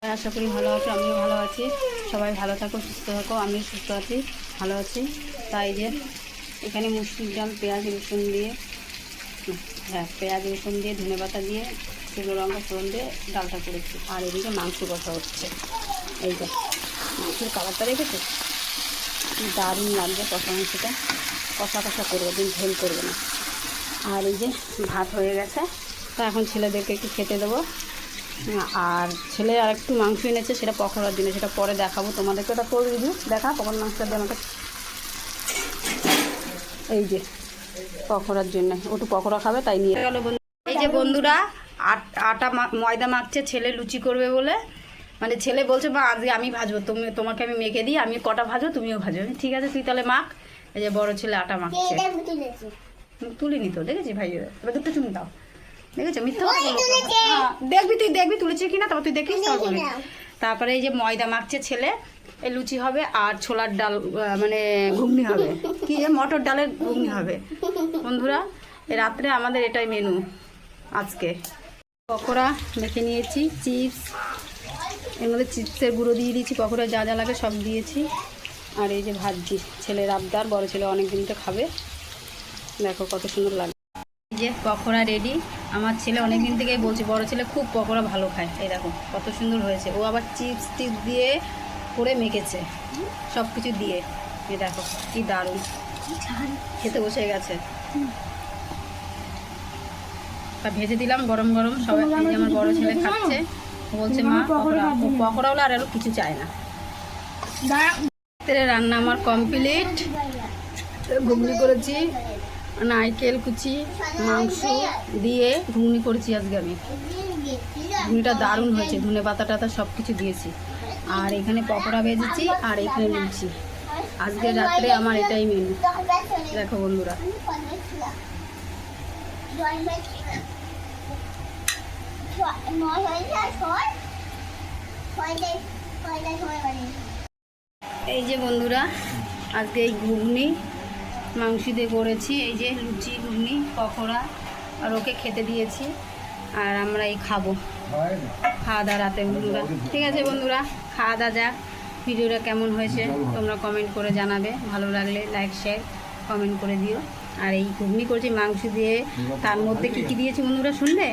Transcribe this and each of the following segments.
আশা করি ভালো আছো, আমিও ভালো আছি। সবাই ভালো থাকো, সুস্থ থাকো, আমিও সুস্থ আছি, ভালো আছি। তাই যে এখানে মুসুর ডাল পেঁয়াজ রসুন দিয়ে, পেঁয়াজ রসুন দিয়ে ধনেপাতা দিয়ে শুকনো লঙ্কা ফোড়ন দিয়ে ডালটা করেছি। আর এদিকে মাংস কষা হচ্ছে। এই যে মাংসের কালারটা রেখেছে, কি দারুণ লাগবে কষা মাংসটা। কষা কষা করবে, দিন ঝোল করবে না। আর এই যে ভাত হয়ে গেছে, তো এখন ছেলেদেরকে একটু খেতে দেবো। আর ছেলে আর একটু মাংস এনেছে, সেটা পকোড়ার দিনে, সেটা পরে দেখাবো তোমাদেরকে। ওটা করে দিবি, দেখা পকোড়ার মাংসটা দিয়ে আমাকে। এই যে পকোড়ার জন্য ওটু পকোড়া খাবে, তাই নিয়ে গেল। এই যে বন্ধুরা, আটা ময়দা মাখছে ছেলে লুচি করবে বলে। মানে ছেলে বলছে মা আজকে আমি ভাজবো, তোমাকে আমি মেখে দিই, আমি কটা ভাজবো তুমিও ভাজবে। ঠিক আছে তুই তাহলে মাখ। এই যে বড় ছেলে আটা মাখছে। তুলিনি তো, দেখেছি ভাই, এবার দুটো চুমি দাও। দেখেছো মিথ্যা কথা বলবো? দেখবি, তুই দেখবি তুলেছি কিনা, তারপর তুই দেখিস, তারপর বলবি। তারপরে এই যে ময়দা মাখছে ছেলে, এই লুচি হবে আর ছোলার ডাল, মানে ঘুগনি হবে, কি মটর ডালের ঘুগনি হবে। বন্ধুরা এই রাত্রে আমাদের এটাই মেনু আজকে। পকোড়া মেখে নিয়েছি, চিপস, এর মধ্যে চিপসের গুঁড়ো দিয়ে দিয়েছি, পকোড়া যা যা লাগে সব দিয়েছি। আর এই যে ভাজছি, ছেলের আবদার, বড় ছেলে অনেক দিন তো খাবে। দেখো কত সুন্দর লাগে। এই যে পকোড়া রেডি। আমার ছেলে অনেক দিন থেকেই বলছে, বড় ছেলে খুব পকোড়া ভালো খায়। এই দেখো কত সুন্দর হয়েছে। ও আবার চিপস টিপস দিয়ে করে মেখেছে, সব কিছু দিয়ে। এই দেখো কি দারুণ, খেতে বসে গেছে। তা ভেজে দিলাম গরম গরম সবাই। আমার বড় ছেলে খাচ্ছে, বলছে মা পকোড়া হলো, আর কিছু চায় না। রান্না আমার কমপ্লিট। ঘুগনি করেছি, নারকেল কুচি মাংস দিয়ে ঘুগনি করেছি আজকে আমি। ঘুগনিটা দারুণ হয়েছে, ধনেপাতা টাতা সব কিছু দিয়েছি। আর এখানে পকোড়া ভেজেছি, আর এখানে লুচি। আজকে রাত্রে আমার এটাই মেনু। দেখো বন্ধুরা, এই যে বন্ধুরা আজকে এই ঘুগনি মাংস দিয়ে করেছি। এই যে লুচি ঘুগনি পকোড়া, আর ওকে খেতে দিয়েছি। আর আমরা এই খাবো, খাওয়া দাওয়া রাতে বন্ধুরা। ঠিক আছে বন্ধুরা, খাওয়া দাওয়া যাক। ভিডিওটা কেমন হয়েছে তোমরা কমেন্ট করে জানাবে, ভালো লাগলে লাইক শেয়ার কমেন্ট করে দিও। আর এই ঘুগনি করেছি মাংস দিয়ে, তার মধ্যে কী কী দিয়েছি বন্ধুরা শুনলে?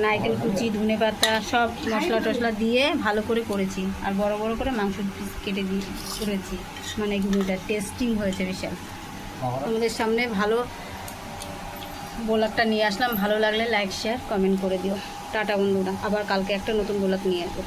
নারকেল কুচি, ধনেপাতা, সব মশলা টশলা দিয়ে ভালো করে করেছি। আর বড় বড় করে মাংস পিস কেটে দিয়ে করেছি। মানে ঘুগনিটা টেস্টিং হয়েছে বিশাল। তোমাদের সামনে ভালো ব্লগটা নিয়ে আসলাম। ভালো লাগলে লাইক শেয়ার কমেন্ট করে দিও। টাটা বন্ধুরা, আবার কালকে একটা নতুন ব্লগ নিয়ে আসবো।